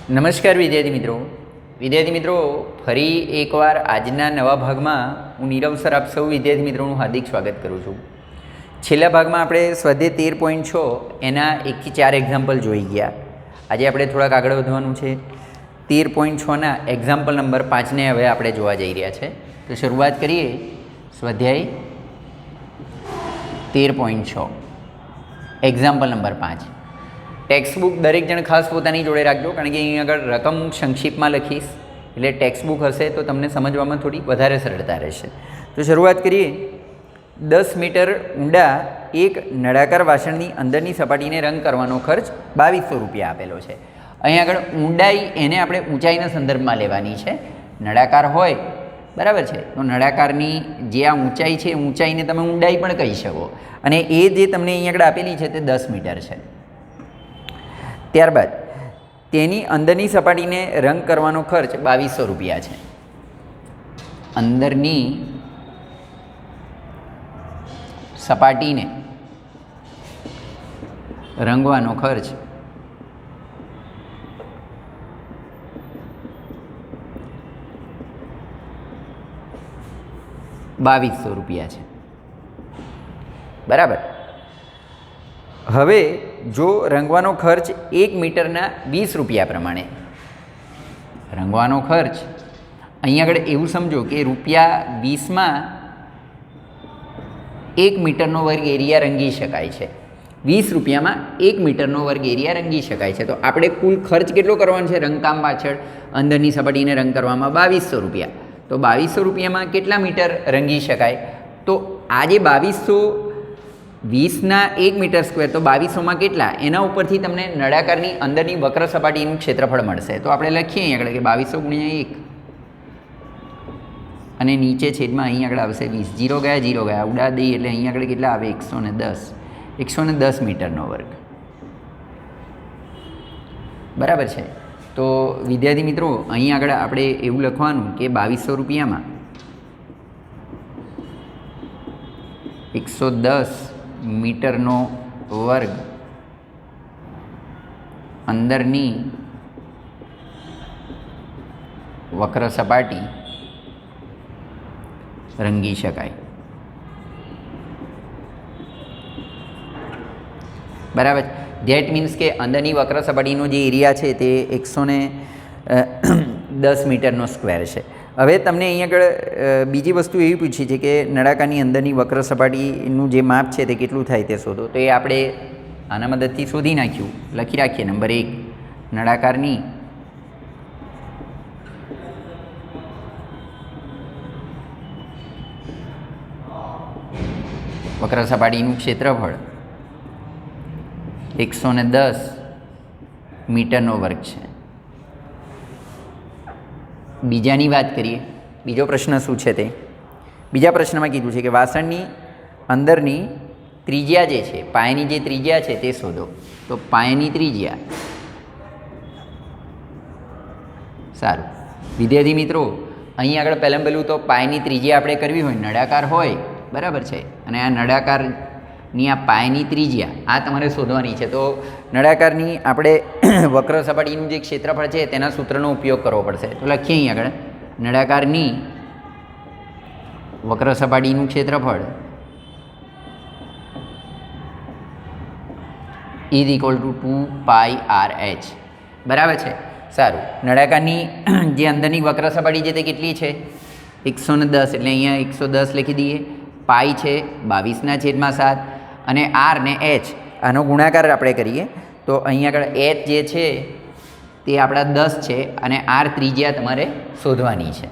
નમસ્કાર વિદ્યાર્થી મિત્રો ફરી એકવાર આજના નવા ભાગમાં હું નીરવ સર આપ સૌ વિદ્યાર્થી મિત્રોનું હાર્દિક સ્વાગત કરું છું. છેલ્લા ભાગમાં આપણે સ્વાધ્યાય 13.6 એના 1 થી 4 એક્ઝામ્પલ જોઈ ગયા. આજે આપણે થોડાક આગળ વધવાનું છે. 13.6ના એક્ઝામ્પલ નંબર 5ને હવે આપણે જોવા જઈ રહ્યા છે. તો શરૂઆત કરીએ. સ્વાધ્યાય 13.6 એક્ઝામ્પલ નંબર 5. ટેક્સ્ટ બુક દરેક જણ ખાસ પોતાની જોડે રાખજો, કારણ કે અહીં આગળ રકમ સંક્ષિપ્તમાં લખીશ, એટલે ટેક્સ્ટ બુક હશે તો તમને સમજવામાં થોડી વધારે સરળતા રહેશે. તો શરૂઆત કરીએ. 10 મીટર ઊંડા એક નળાકાર વાસણની અંદરની સપાટીને રંગ કરવાનો ખર્ચ 2200 રૂપિયા આપેલો છે. અહીં આગળ ઊંડાઈ એને આપણે ઊંચાઈના સંદર્ભમાં લેવાની છે. નળાકાર હોય બરાબર છે, તો નળાકારની જે આ ઊંચાઈ છે ઊંચાઈને તમે ઊંડાઈ પણ કહી શકો, અને એ જે તમને અહીં આગળ આપેલી છે તે 10 મીટર છે. ત્યારબાદ તેની અંદરની સપાટીને રંગ કરવાનો ખર્ચ 2200 રૂપિયા છે. અંદરની સપાટીને રંગવાનો ખર્ચ 2200 રૂપિયા છે. બરાબર. હવે જો રંગવાનો ખર્ચ 1 મીટરના 20 રૂપિયા પ્રમાણે, રંગવાનો ખર્ચ અહીં આગળ એવું સમજો કે ₹20માં 1 મીટરનો વર્ગ એરિયા રંગી શકાય છે. 20 રૂપિયામાં 1 મીટરનો વર્ગ એરિયા રંગી શકાય છે. તો આપણે કુલ ખર્ચ કેટલો કરવાનો છે રંગકામ પાછળ? અંદરની સપાટીને રંગ કરવામાં 2200 રૂપિયા. તો 2200 રૂપિયામાં કેટલા મીટર રંગી શકાય? તો આ જે 20ના 1 મીટર સ્ક્વેર, તો 2200માં કેટલા? એના ઉપરથી તમને નળાકારની અંદરની વક્ર સપાટીનું ક્ષેત્રફળ મળશે. તો આપણે લખીએ અહીં આગળ કે 2200 × 1 અને નીચે છેદમાં અહીં આગળ આવશે 20. 0 ગયા ઉડા દઈએ એટલે અહીં આગળ કેટલા આવે? 110 મીટરનો વર્ગ. બરાબર છે. તો વિદ્યાર્થી મિત્રો અહીં આગળ આપણે એવું લખવાનું કે 2200 રૂપિયામાં 110 મીટરનો વર્ગ અંદરની વક્ર સપાટી રંગી શકાય. બરાબર. ધેટ મીન્સ કે અંદરની વક્ર સપાટીનો જે એરિયા છે તે 110 મીટરનો સ્ક્વેર છે. હવે તમને અહીં આગળ બીજી વસ્તુ એવી પૂછી છે કે નળાકારની અંદરની વક્ર સપાટીનું જે માપ છે તે કેટલું થાય તે શોધો. તો એ આપણે આના મદદથી શોધી નાખ્યું. લખી રાખીએ. નંબર 1, નળાકારની વક્ર સપાટીનું ક્ષેત્રફળ 110 મીટરનો વર્ગ છે. બીજાની વાત કરીએ. બીજો પ્રશ્ન શું છે તે? બીજા પ્રશ્નમાં કીધું છે કે વાસણની અંદરની ત્રિજ્યા જે છે, પાયાની જે ત્રિજ્યા છે તે શોધો. તો પાયાની ત્રિજ્યા, સારું વિદ્યાર્થી મિત્રો, અહીં આગળ પહેલું તો પાયાની ત્રિજ્યા આપણે કરવી હોય, નળાકાર હોય બરાબર છે, અને આ નળાકારની આ પાયાની ત્રિજ્યા આ તમારે શોધવાની છે. તો નળાકારની આપણે વક્ર સપાટીનું જે ક્ષેત્રફળ છે તેના સૂત્રનો ઉપયોગ કરવો પડશે. તો લખીએ અહીં આગળ નળાકારની વક્ર સપાટીનું ક્ષેત્રફળ = 2πRh. બરાબર છે. સારું. નળાકારની જે અંદરની વક્ર સપાટી છે તે કેટલી છે? 110. એટલે અહીંયા 110 લખી દઈએ. પાઈ છે 22/7, અને આર ને એચ આનો ગુણાકાર આપણે કરીએ તો અહીં આગળ એચ જે છે તે આપણા 10 છે, અને આર ત્રિજ્યા તમારે શોધવાની છે.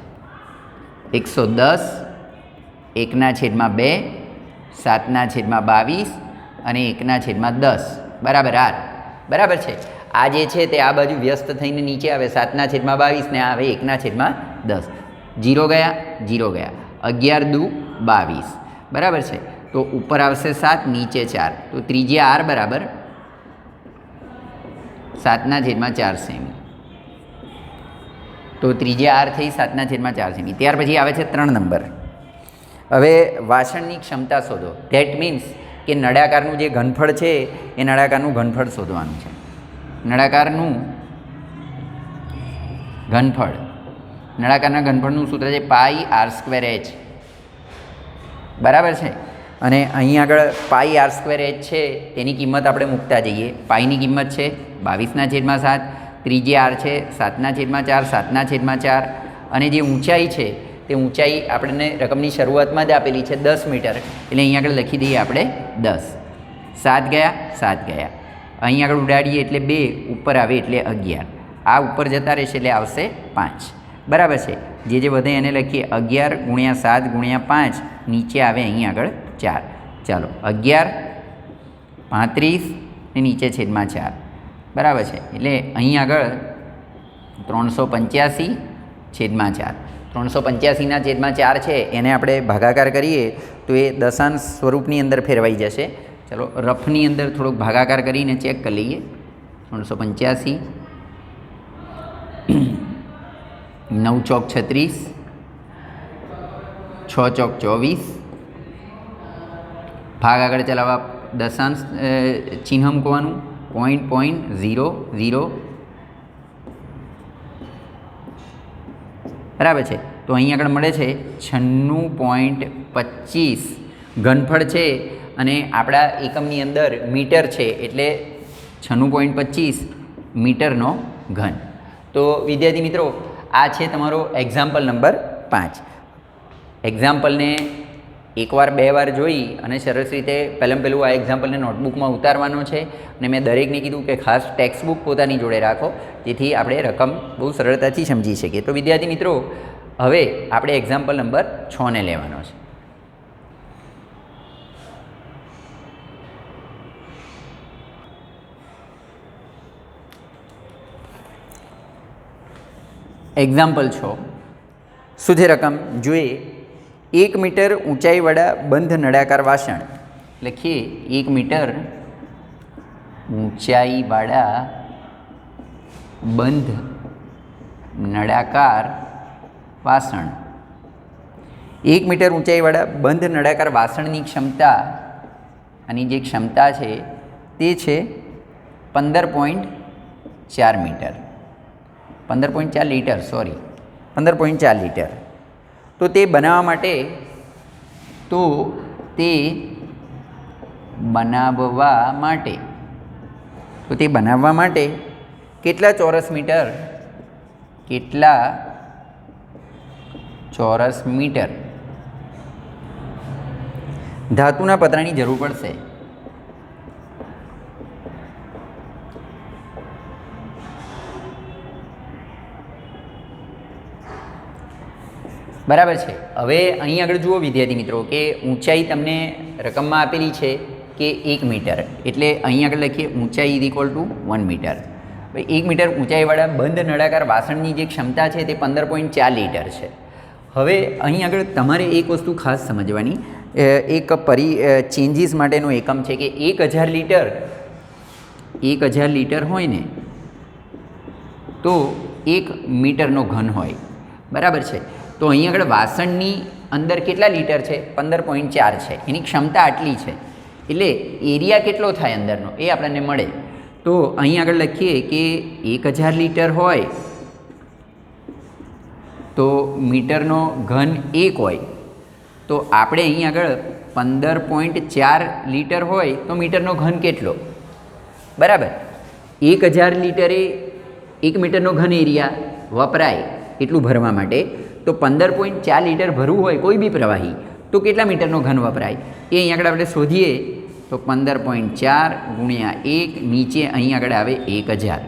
110 1/2 7/22 અને 1/10 બરાબર આર. બરાબર છે. આ જે છે તે આ બાજુ વ્યસ્ત થઈને નીચે આવે 7/22 ને આવે 1/10. 0 ગયા 11 દુ 22. બરાબર છે. તો ઉપર આવશે 7, નીચે 4. તો ત્રિજ્યા આર બરાબર 7/4 સેમી. તો ત્રિજ્યા આર થઈ 7/4 સેમી. ત્યાર પછી આવે છે 3 નંબર. હવે વાસણની ક્ષમતા શોધો. ધેટ મીન્સ કે નળાકારનું જે ઘનફળ છે એ નળાકારનું ઘનફળ શોધવાનું છે. નળાકારનું ઘનફળ, નળાકારના ઘનફળનું સૂત્ર છે પાઈ આર સ્ક્વેર એચ, બરાબર છે. અને અહીં આગળ પાઈ આર સ્ક્વેર એચ છે તેની કિંમત આપણે મૂકતા જઈએ. પાઈની કિંમત છે 22/7, ત્રીજી આર છે 7/4, 7/4, અને જે ઊંચાઈ છે તે ઊંચાઈ આપણને રકમની શરૂઆતમાં જ આપેલી છે 10 મીટર, એટલે અહીં આગળ લખી દઈએ આપણે 10. 7 ગયા 7 ગયા, અહીં આગળ ઉડાડીએ એટલે 2, ઉપર આવે એટલે 11, આ ઉપર જતા રહેશે એટલે આવશે 5, બરાબર છે. જે વધે એને લખીએ 11 × 7 × 5, નીચે આવે અહીં આગળ 4. ચાલો 11 35 ને નીચે છેદમાં 4, બરાબર છે. એટલે અહીં આગળ 385/4, 385/4 છે એને આપણે ભાગાકાર કરીએ તો એ દશાંશ સ્વરૂપની અંદર ફેરવાઈ જશે. ચલો રફની અંદર થોડોક ભાગાકાર કરીને ચેક કરી લઈએ. 385, 9 ચોક 36, 6 ચોક 24, ભાગ આગળ ચલાવવા દશાંશ ચિહ્ન મૂકવાનું, 0.00, બરાબર છે. તો અહીં આગળ મળે છે 96.25 ઘનફળ છે, અને આપણા એકમની અંદર મીટર છે એટલે 96.25 મીટરનો ઘન. તો વિદ્યાર્થી મિત્રો, આ છે તમારો એક્ઝામ્પલ નંબર 5. એક્ઝામ્પલને એકવાર બે વાર જોઈ અને સરસ રીતે પહેલું આ એક્ઝામ્પલને નોટબુકમાં ઉતારવાનો છે. અને મેં દરેકને કીધું કે ખાસ ટેક્સ્ટ બુક પોતાની જોડે રાખો, જેથી આપણે રકમ બહુ સરળતાથી સમજી શકીએ. તો વિદ્યાર્થી મિત્રો, હવે આપણે એક્ઝામ્પલ નંબર 6ને લેવાનો છે. એક્ઝામ્પલ 6 શું છે રકમ જોઈએ. 1 મીટર ઊંચાઈવાળા બંધ નળાકાર વાસણ, લખીએ 1 મીટર ઊંચાઈવાળા બંધ નળાકાર વાસણ. 1 મીટર ઊંચાઈવાળા બંધ નળાકાર વાસણની ક્ષમતા, આની જે ક્ષમતા છે તે છે 15.4 મીટર, 15.4 લીટર, સોરી 15.4 લીટર. તો તે બનાવવા માટે કેટલા ચોરસ મીટર ધાતુના પતરાની જરૂર પડશે. બરાબર છે. હવે અહીં આગળ જુઓ વિદ્યાર્થી મિત્રો કે ઊંચાઈ તમને રકમમાં આપેલી છે કે 1 મીટર, એટલે અહીં આગળ લખીએ ઊંચાઈ = 1 મીટર. 1 મીટર ઊંચાઈવાળા બંધ નળાકાર વાસણની જે ક્ષમતા છે તે 15.4 લીટર છે. હવે અહીં આગળ તમારે એક વસ્તુ ખાસ સમજવાની, એક ચેન્જીસ માટેનો એકમ છે કે 1000 લીટર હોય ને તો 1 મીટરનો ઘન હોય, બરાબર છે. તો અહીં આગળ વાસણની અંદર કેટલા લીટર છે? 15.4 છે, એની ક્ષમતા આટલી છે, એટલે એરિયા કેટલો થાય અંદરનો એ આપણને મળે. તો અહીં આગળ લખીએ કે 1000 લીટર હોય તો મીટરનો ઘન 1 હોય, તો આપણે અહીં આગળ 15.4 લીટર હોય તો મીટરનો ઘન કેટલો? બરાબર. 1000 લીટરે 1 મીટરનો ઘન એરિયા વપરાય એટલું ભરવા માટે, તો 15.4 લીટર ભરવું હોય કોઈ બી પ્રવાહી તો કેટલા મીટરનો ઘન વપરાય એ અહીં આગળ આપણે શોધીએ. તો 15.4 × 1, નીચે અહીં આગળ આવે 1000,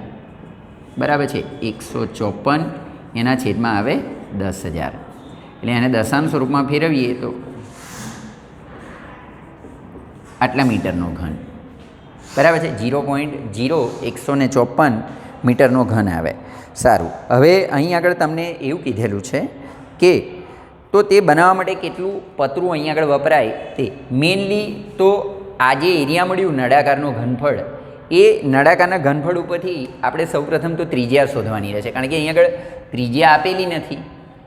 બરાબર છે. 154 એના છેદમાં આવે 10,000, એટલે એને દશાંશ સ્વરૂપમાં ફેરવીએ તો આટલા મીટરનો ઘન, બરાબર છે. 0.0154 મીટરનો ઘન આવે. સારું. હવે અહીં આગળ તમને એવું કીધેલું છે કે તો તે બનાવવા માટે કેટલું પતરું અહીં આગળ વપરાય તે મેઇનલી તો આ જે એરિયા મળ્યું નળાકારનો ઘનફળ, એ નળાકારના ઘનફળ ઉપરથી આપણે સૌપ્રથમ તો ત્રિજ્યા શોધવાની રહેશે, કારણ કે અહીં આગળ ત્રિજ્યા આપેલી નથી,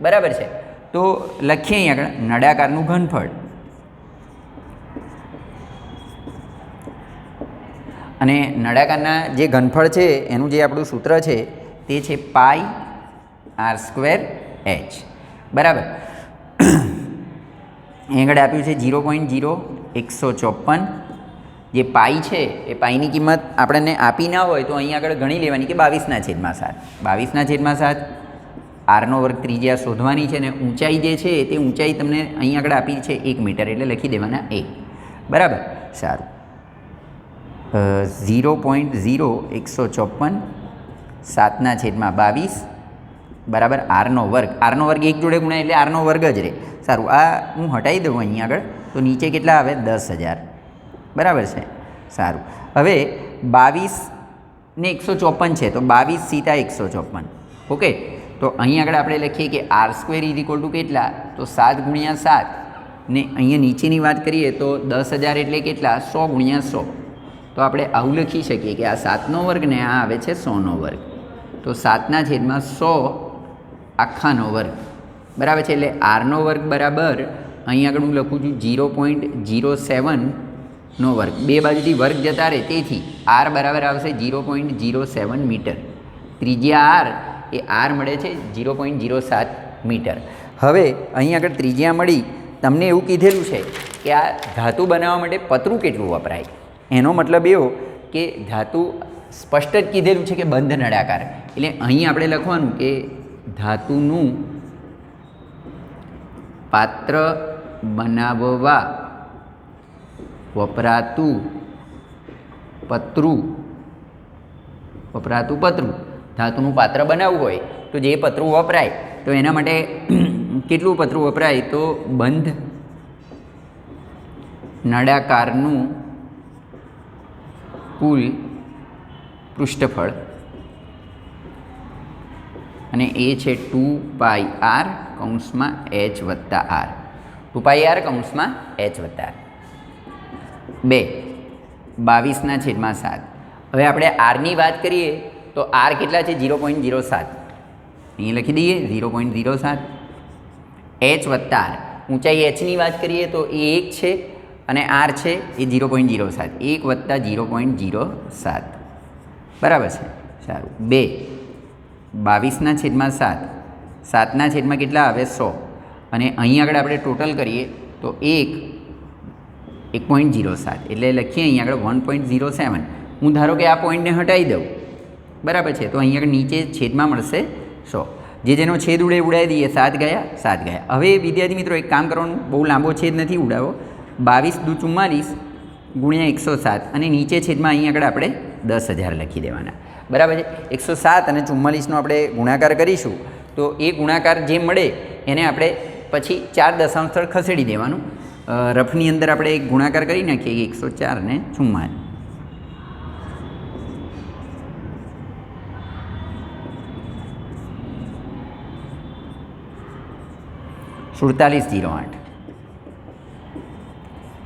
બરાબર છે. તો લખીએ અહીં આગળ નળાકારનું ઘનફળ, અને નળાકારના જે ઘનફળ છે એનું જે આપણું સૂત્ર છે તે છે પાઈ r²h બરાબર. અહીં આગળ આપ્યું છે 0.0154. જે પાઈ છે એ પાઈની કિંમત આપણને આપી ના હોય તો અહીં આગળ ગણી લેવાની કે 22/7. 22/7 આરનો વર્ગ ત્રિજ્યા શોધવાની છે, અને ઊંચાઈ જે છે તે ઊંચાઈ તમને અહીં આગળ આપી છે 1 મીટર, એટલે લખી દેવાના 1 બરાબર. સારું, 0.0154 7/22 બરાબર આરનો વર્ગ. આરનો વર્ગ એક જોડે ગુણાય એટલે આરનો વર્ગ જ રહે. સારું, આ હું હટાવી દઉં અહીં આગળ તો નીચે કેટલા આવે 10,000 બરાબર છે. સારું, હવે 22 ને 154 છે તો 22 સીધા 154. ઓકે, તો અહીં આગળ આપણે લખીએ કે r² કેટલા, તો 7 × 7 ને અહીંયા નીચેની વાત કરીએ તો 10,000 એટલે કેટલા 100 × 100. તો આપણે આવું લખી શકીએ કે આ 7નો વર્ગ ને આ આવે છે 100નો વર્ગ, તો 7/100 આખાનો વર્ગ બરાબર છે. એટલે આરનો વર્ગ બરાબર અહીં આગળ હું લખું છું 0.07નો વર્ગ. બે બાજુથી વર્ગ જતા રહે, તેથી આર બરાબર આવશે 0.07 મીટર. ત્રિજ્યા આર એ આર મળે છે 0.07 મીટર. હવે અહીં આગળ ત્રિજ્યા મળી, તમને એવું કીધેલું છે કે આ ધાતુ બનાવવા માટે પતરું કેટલું વપરાય. એનો મતલબ એવો કે ધાતુ સ્પષ્ટ જ કીધેલું છે કે બંધ નળાકાર, એટલે અહીં આપણે લખવાનું કે ધાતુનું પાત્ર બનાવવા વપરાતું પતરું. ધાતુનું પાત્ર બનાવવું હોય તો જે પતરું વપરાય તો એના માટે કેટલું પતરું વપરાય, તો બંધ નળાકારનું કુલ પૃષ્ઠફળ, અને એ છે 2πr કૌંસમાં h વત્તા r. 2πr કૌંસમાં h વત્તા r. 2 22/7. હવે આપણે આરની વાત કરીએ તો આર કેટલા છે 0.07. અહીં લખી દઈએ 0.07. h વત્તા આર, ઊંચાઈ hની વાત કરીએ તો એ 1 છે અને આર છે એ 0.07. 1 વત્તા 0.07 બરાબર છે. સારું, 2 22/7. 7/, કેટલા આવે 100, અને અહીં આગળ આપણે ટોટલ કરીએ તો 1.07 એટલે લખીએ અહીં આગળ 1.07. હું ધારો કે આ પોઈન્ટને હટાવી દઉં બરાબર છે, તો અહીં આગળ નીચે છેદમાં મળશે 100. જેનો છેદ ઉડાવી દઈએ, 7 ગયા 7 ગયા. હવે વિદ્યાર્થી મિત્રો એક કામ કરવાનું, બહુ લાંબો છેદ નથી ઉડાવો. 22 × 44 × 107 અને નીચે છેદમાં અહીં આગળ આપણે 10,000 લખી દેવાના બરાબર છે. 107 અને 44નો આપણે ગુણાકાર કરીશું તો એ ગુણાકાર જે મળે એને આપણે પછી 4 દશાંશ સ્થળ ખસેડી દેવાનું. રફની અંદર આપણે એક ગુણાકાર કરી નાખીએ 104 ને 44. 4708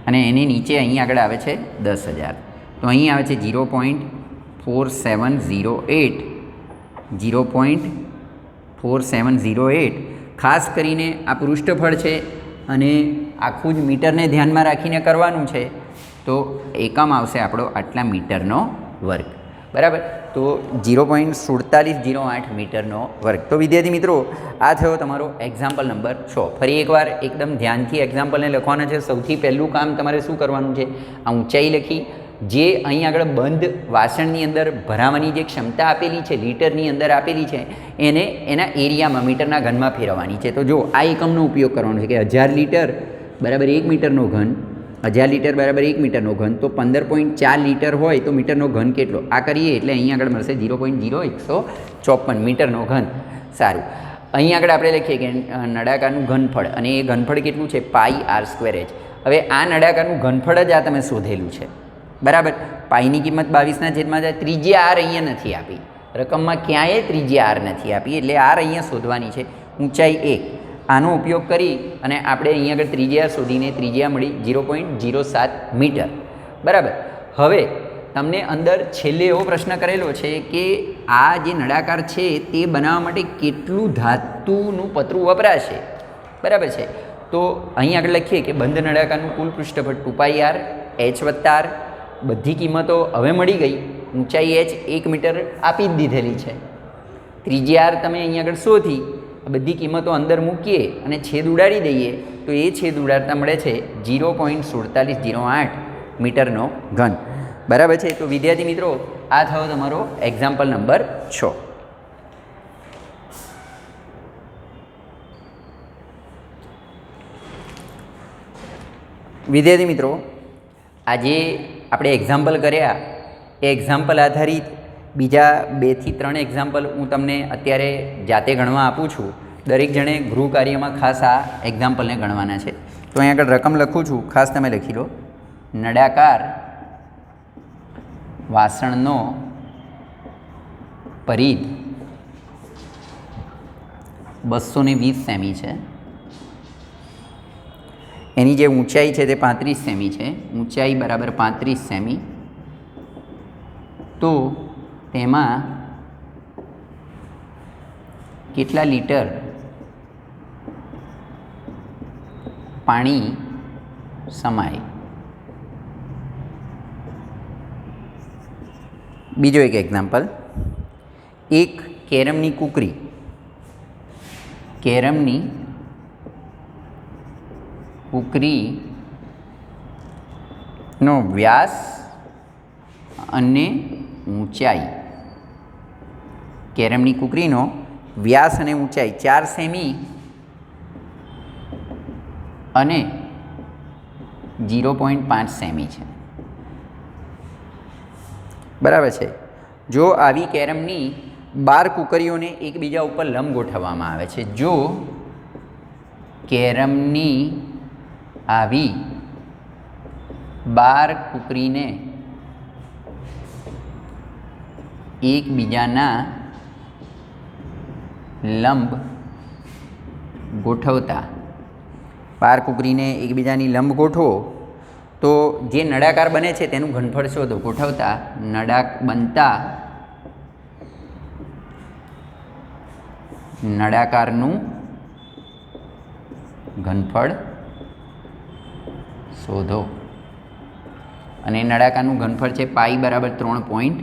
અને એની નીચે અહીં આગળ આવે છે 10,000, તો અહીં આવે છે 0.4708. 0.4708 ખાસ કરીને આ પૃષ્ઠફળ છે અને આખું જ મીટરને ધ્યાનમાં રાખીને કરવાનું છે, તો એકમ આવશે આપણો આટલા મીટરનો વર્ગ બરાબર. તો 0.4708 મીટરનો વર્ગ. તો વિદ્યાર્થી મિત્રો આ થયો તમારો એક્ઝામ્પલ નંબર 6. ફરી એકવાર એકદમ ધ્યાનથી એક્ઝામ્પલને લખવાના છે. સૌથી પહેલું કામ તમારે શું કરવાનું છે, આ ઊંચાઈ લખી, જે અહીં આગળ બંધ વાસણની અંદર ભરાવાની જે ક્ષમતા આપેલી છે લીટરની અંદર આપેલી છે એને એના એરિયામાં મીટરના ઘનમાં ફેરવવાની છે. તો જો આ એકમનો ઉપયોગ કરવાનો છે કે 1000 લીટર બરાબર 1 મીટરનો ઘન, 1000 લીટર બરાબર 1 મીટરનો ઘન, તો 15.4 લીટર હોય તો મીટરનો ઘન કેટલો, આ કરીએ એટલે અહીં આગળ મળશે 0.0154 મીટરનો ઘન. સારું, અહીં આગળ આપણે લખીએ કે નળાકારનું ઘનફળ, અને એ ઘનફળ કેટલું છે πr²h. હવે આ નળાકારનું ઘનફળ જ આ તમે શોધેલું છે બરાબર. પાઈની કિંમત 22/7. ત્રિજ્યા આર અહીંયા નથી આપી, રકમમાં ક્યાંય ત્રિજ્યા આર નથી આપી, એટલે આર અહીંયા શોધવાની છે. ઊંચાઈ 1, આનો ઉપયોગ કરી અને આપણે અહીંયા આગળ ત્રિજ્યા શોધીને ત્રિજ્યા મળી 0.07 મીટર બરાબર. હવે તમને અંદર છેલ્લે એવો પ્રશ્ન કરેલો છે કે આ જે નળાકાર છે તે બનાવવા માટે કેટલું ધાતુનું પતરું વપરાશે બરાબર છે. તો અહીં આગળ લખીએ કે બંધ નળાકારનું કુલ પૃષ્ઠફળ 2πr h વત્તા r. બધી કિંમતો હવે મળી ગઈ. ઊંચાઈ h 1 મીટર આપી જ દીધેલી છે ત્રીજી આર તમે અહીંયા આગળ શોધી બધી કિંમતો અંદર મૂકીએ અને છેદ ઉડાડી દઈએ તો એ છેદ ઉડાડતા મળે છે 0.4708 મીટરનો ઘન. બરાબર છે. તો વિદ્યાર્થી મિત્રો આ થયો તમારો એક્ઝામ્પલ નંબર 6. વિદ્યાર્થી મિત્રો આજે આપણે એક્ઝામ્પલ કર્યા એ એક્ઝામ્પલ આધારિત બીજા 2 થી 3 એક્ઝામ્પલ હું તમને અત્યારે જાતે ગણવા આપું છું. દરેક જણે ગૃહ કાર્યમાં ખાસ આ એક્ઝામ્પલને ગણવાના છે. તો અહીં આગળ રકમ લખું છું, ખાસ તમે લખી લો. નળાકાર વાસણનો પરિઘ 220 સેમી છે. એની જે ઊંચાઈ છે તે 35 સેમી છે. ઊંચાઈ બરાબર 35 સેમી. તો તેમાં કેટલા લીટર પાણી સમાય? બીજો એક એક્ઝામ્પલ. એક કેરમની કૂકરી, કેરમની કૂકરીનો વ્યાસ અને ઊંચાઈ, કેરમની કૂકરીનો વ્યાસ અને ઊંચાઈ 4 સેમી અને 0.5 સેમી છે. બરાબર છે. જો આવી કેરમની 12 કૂકરીઓને એકબીજા ઉપર લંબ ગોઠવવામાં આવે છે, જો કેરમની આવી 12 કૂકરીને એકબીજાના લંબ ગોઠવતા, 12 કૂકરીને એકબીજાની લંબ ગોઠવો તો જે નળાકાર બને છે તેનું ઘનફળ શોધો. ગોઠવતા નળાકારનું ઘનફળ શોધો. અને નળાકારનું ઘનફળ છે પાઈ બરાબર 3.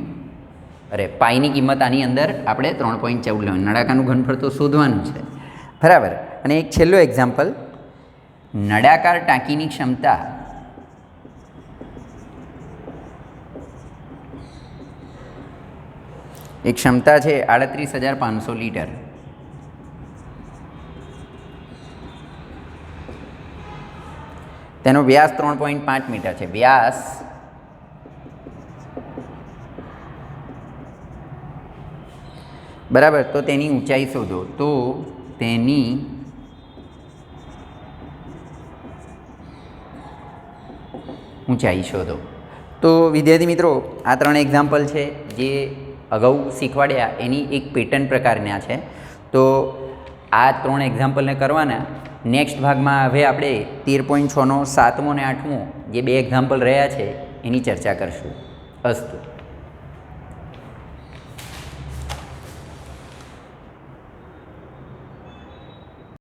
પાઈની કિંમત આની અંદર આપણે 3.14 લેવાની. નળાકારનું ઘનફળ તો શોધવાનું છે. બરાબર. અને એક છેલ્લો એક્ઝામ્પલ. નળાકાર ટાંકીની ક્ષમતા એક ક્ષમતા છે 38,500 લીટર. તેનો વ્યાસ 3.5 મીટર છે. વ્યાસ બરાબર. તો તેની ઊંચાઈ શોધો. તો તેની ઊંચાઈ શોધો. તો વિદ્યાર્થી મિત્રો આ 3 એક્ઝામ્પલ છે જે અગાઉ શીખવાડ્યા એની એક પેટર્ન પ્રકારના છે. તો આ 3 એક્ઝામ્પલને કરવાના. નેક્સ્ટ ભાગમાં હવે આપણે 13.6નો 7મો અને 8મો જે 2 એક્ઝામ્પલ રહ્યા છે એની ચર્ચા કરશું. અસ્તુ.